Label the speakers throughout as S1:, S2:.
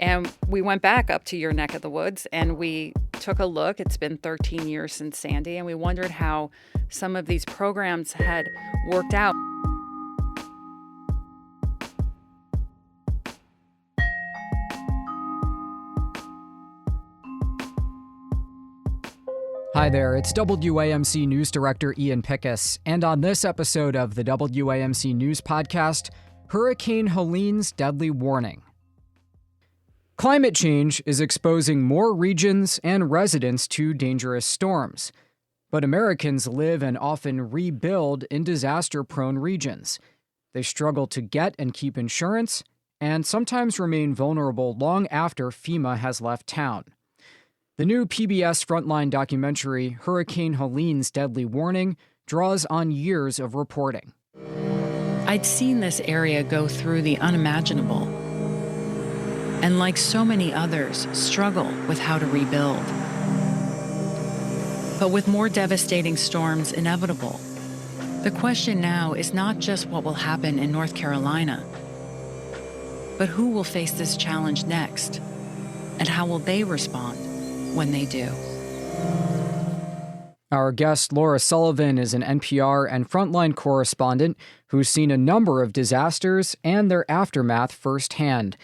S1: And we went back up to your neck of the woods and we took a look. It's been 13 years since Sandy, and we wondered how some of these programs had worked out.
S2: Hi there, it's WAMC News Director Ian Pickus, and on this episode of the WAMC News Podcast, Hurricane Helene's deadly warning. Climate change is exposing more regions and residents to dangerous storms. But Americans live and often rebuild in disaster-prone regions. They struggle to get and keep insurance, and sometimes remain vulnerable long after FEMA has left town. The new PBS Frontline documentary, Hurricane Helene's Deadly Warning, draws on years of reporting.
S1: I'd seen this area go through the unimaginable, and like so many others, struggle with how to rebuild. But with more devastating storms inevitable, the question now is not just what will happen in North Carolina, but who will face this challenge next, and how will they respond when they do.
S2: Our guest, Laura Sullivan, is an NPR and Frontline correspondent who's seen a number of disasters and their aftermath firsthand.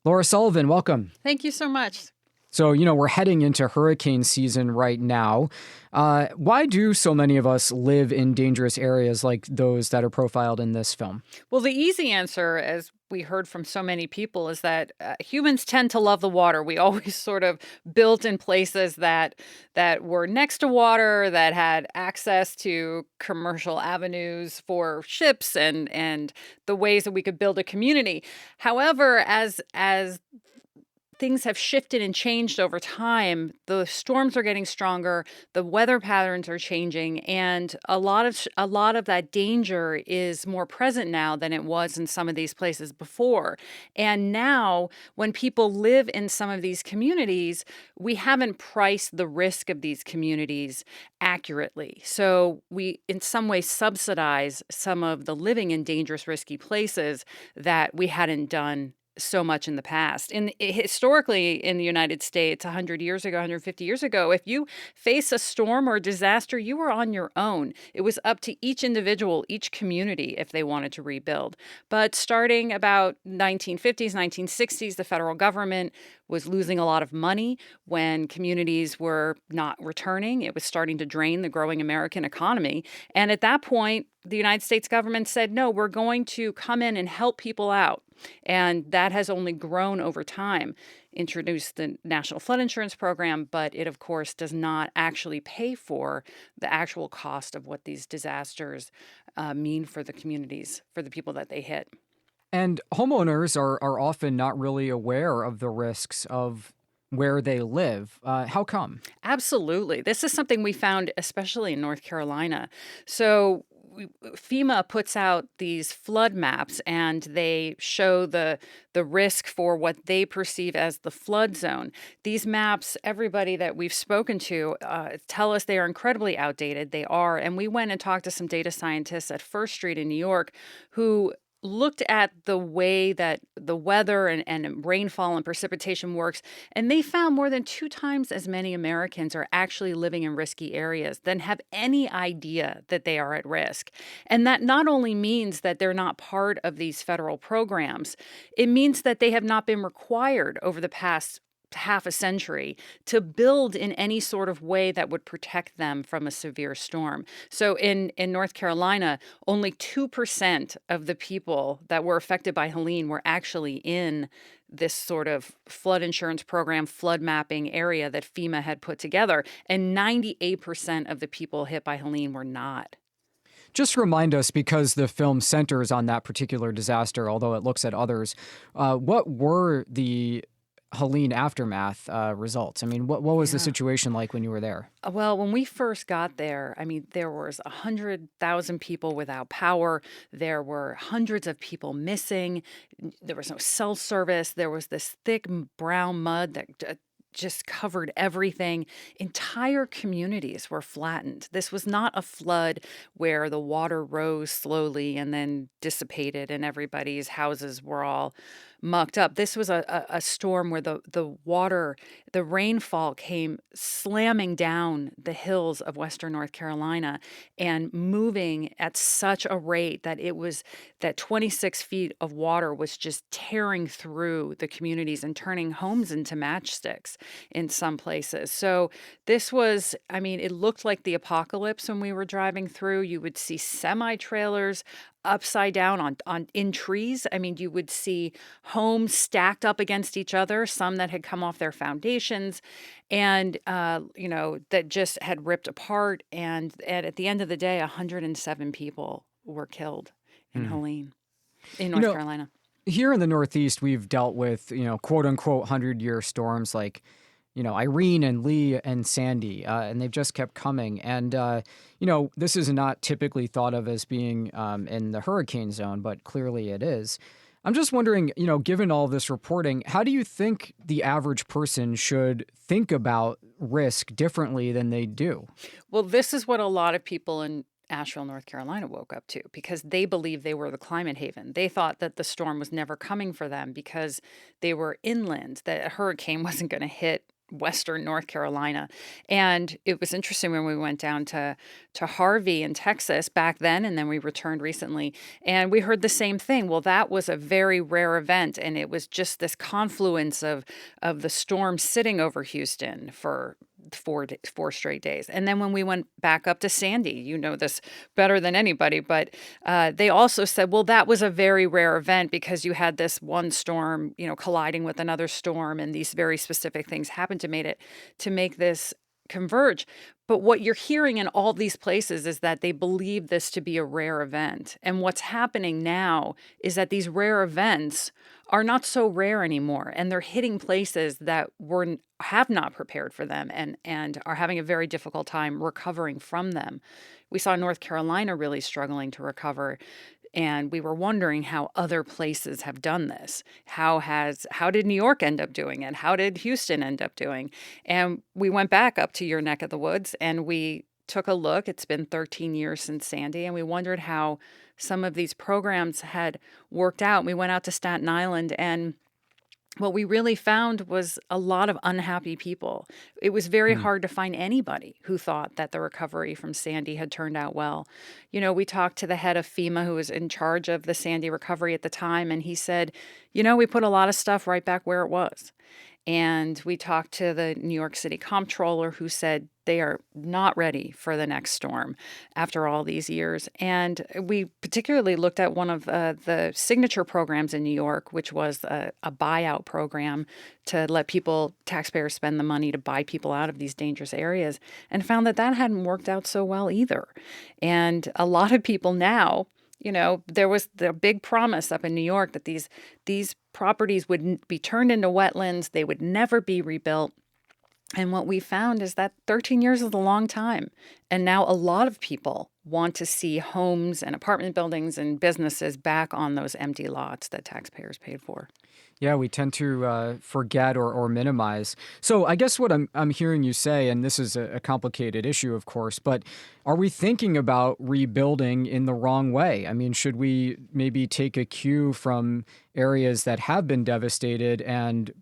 S2: Laura Sullivan, welcome.
S1: Thank you so much.
S2: So, we're heading into hurricane season right now. Why do so many of us live in dangerous areas like those that are profiled in this film?
S1: Well, the easy answer, as we heard from so many people, is that humans tend to love the water. We always sort of built in places that were next to water, that had access to commercial avenues for ships and the ways that we could build a community. However, as things have shifted and changed over time, the storms are getting stronger, the weather patterns are changing, and a lot of that danger is more present now than it was in some of these places before. And now, when people live in some of these communities, we haven't priced the risk of these communities accurately. So we, in some ways, subsidize some of the living in dangerous, risky places that we hadn't done so much in the past. Historically in the United States, 100 years ago, 150 years ago, if you face a storm or disaster, you were on your own. It was up to each individual, each community, if they wanted to rebuild. But starting about 1950s, 1960s, the federal government was losing a lot of money when communities were not returning. It was starting to drain the growing American economy. And at that point, the United States government said, no, we're going to come in and help people out. And that has only grown over time. Introduced the National Flood Insurance Program, but it, of course, does not actually pay for the actual cost of what these disasters mean for the communities, for the people that they hit.
S2: And homeowners are often not really aware of the risks of where they live. How come?
S1: Absolutely. This is something we found, especially in North Carolina. So FEMA puts out these flood maps, and they show the risk for what they perceive as the flood zone. These maps, everybody that we've spoken to, tell us they are incredibly outdated. They are. And we went and talked to some data scientists at First Street in New York who looked at the way that the weather and rainfall and precipitation works, and they found more than 2 times as many Americans are actually living in risky areas than have any idea that they are at risk. And that not only means that they're not part of these federal programs, it means that they have not been required over the past half a century to build in any sort of way that would protect them from a severe storm. So in North Carolina, only 2% of the people that were affected by Helene were actually in this sort of flood insurance program, flood mapping area that FEMA had put together. And 98% of the people hit by Helene were not.
S2: Just remind us, because the film centers on that particular disaster, although it looks at others, what were the Helene aftermath results? I mean, what was the situation like when you were there?
S1: Well, when we first got there, I mean, there was 100,000 people without power. There were hundreds of people missing. There was no cell service. There was this thick brown mud that just covered everything. Entire communities were flattened. This was not a flood where the water rose slowly and then dissipated and everybody's houses were all mucked up. This was a storm where the rainfall came slamming down the hills of Western North Carolina and moving at such a rate that 26 feet of water was just tearing through the communities and turning homes into matchsticks in some places. So this was, I mean, it looked like the apocalypse when we were driving through. You would see semi-trailers upside down on in trees. I mean, you would see homes stacked up against each other, some that had come off their foundations and that just had ripped apart. And at the end of the day, 107 people were killed in
S2: Hmm.
S1: Helene, in
S2: You
S1: North
S2: know,
S1: Carolina.
S2: here in the Northeast, we've dealt with, quote unquote 100-year storms like, Irene and Lee and Sandy, and they've just kept coming. And, this is not typically thought of as being in the hurricane zone, but clearly it is. I'm just wondering, given all this reporting, how do you think the average person should think about risk differently than they do?
S1: Well, this is what a lot of people in Asheville, North Carolina woke up to because they believed they were the climate haven. They thought that the storm was never coming for them because they were inland, that a hurricane wasn't going to hit Western North Carolina. And it was interesting when we went down to Harvey in Texas back then, and then we returned recently, and we heard the same thing. Well, that was a very rare event, and it was just this confluence of the storm sitting over Houston for four straight days. And then when we went back up to Sandy, you know this better than anybody, but they also said, well, that was a very rare event because you had this one storm, colliding with another storm, and these very specific things happened to make this converge. But what you're hearing in all these places is that they believe this to be a rare event. And what's happening now is that these rare events are not so rare anymore, and they're hitting places that have not prepared for them and are having a very difficult time recovering from them. We saw North Carolina really struggling to recover, and we were wondering how other places have done this. How did New York end up doing it? How did Houston end up doing? And we went back up to your neck of the woods and we took a look. It's been 13 years since Sandy, and we wondered how some of these programs had worked out. We went out to Staten Island, and what we really found was a lot of unhappy people. It was very
S2: Hmm.
S1: hard to find anybody who thought that the recovery from Sandy had turned out well. We talked to the head of FEMA who was in charge of the Sandy recovery at the time, and he said, we put a lot of stuff right back where it was. And we talked to the New York City comptroller who said they are not ready for the next storm after all these years. And we particularly looked at one of the signature programs in New York, which was a buyout program to let taxpayers spend the money to buy people out of these dangerous areas, and found that hadn't worked out so well either. And a lot of people now, there was the big promise up in New York that these properties would be turned into wetlands. They would never be rebuilt. And what we found is that 13 years is a long time. And now a lot of people want to see homes and apartment buildings and businesses back on those empty lots that taxpayers paid for.
S2: Yeah, we tend to forget or minimize. So I guess what I'm hearing you say, and this is a complicated issue, of course, but are we thinking about rebuilding in the wrong way? I mean, should we maybe take a cue from areas that have been devastated and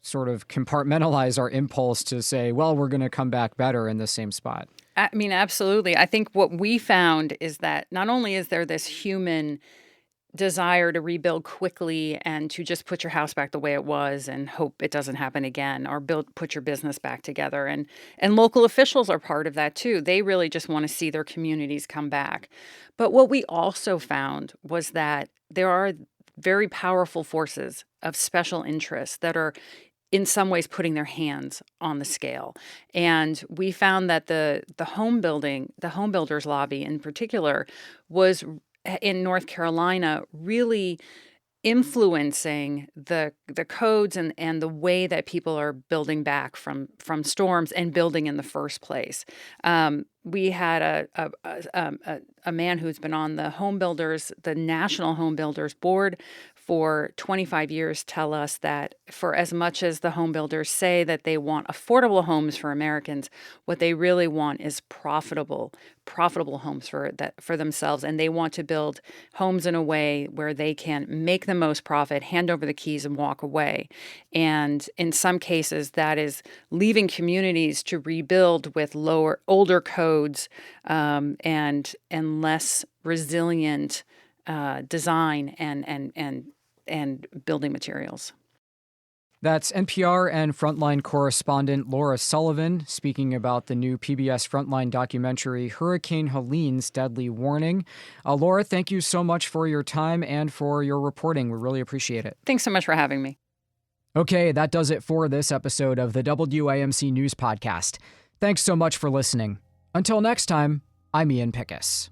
S2: sort of compartmentalize our impulse to say, well, we're going to come back better in the same spot?
S1: I mean, absolutely. I think what we found is that not only is there this human desire to rebuild quickly and to just put your house back the way it was and hope it doesn't happen again, or put your business back together, and local officials are part of that too. They really just want to see their communities come back. But what we also found was that there are very powerful forces of special interest that are in some ways putting their hands on the scale. And we found that the home builders lobby in particular was in North Carolina really influencing the codes and the way that people are building back from storms and building in the first place. We had a man who's been on the National Home Builders Board for 25 years tell us that for as much as the home builders say that they want affordable homes for Americans, what they really want is profitable homes for themselves. And they want to build homes in a way where they can make the most profit, hand over the keys, and walk away. And in some cases, that is leaving communities to rebuild with older codes, and less resilient design and building materials.
S2: That's NPR and Frontline correspondent Laura Sullivan speaking about the new PBS Frontline documentary, Hurricane Helene's Deadly Warning. Laura, thank you so much for your time and for your reporting. We really appreciate it.
S1: Thanks so much for having me.
S2: Okay, that does it for this episode of the WAMC News Podcast. Thanks so much for listening. Until next time, I'm Ian Pickus.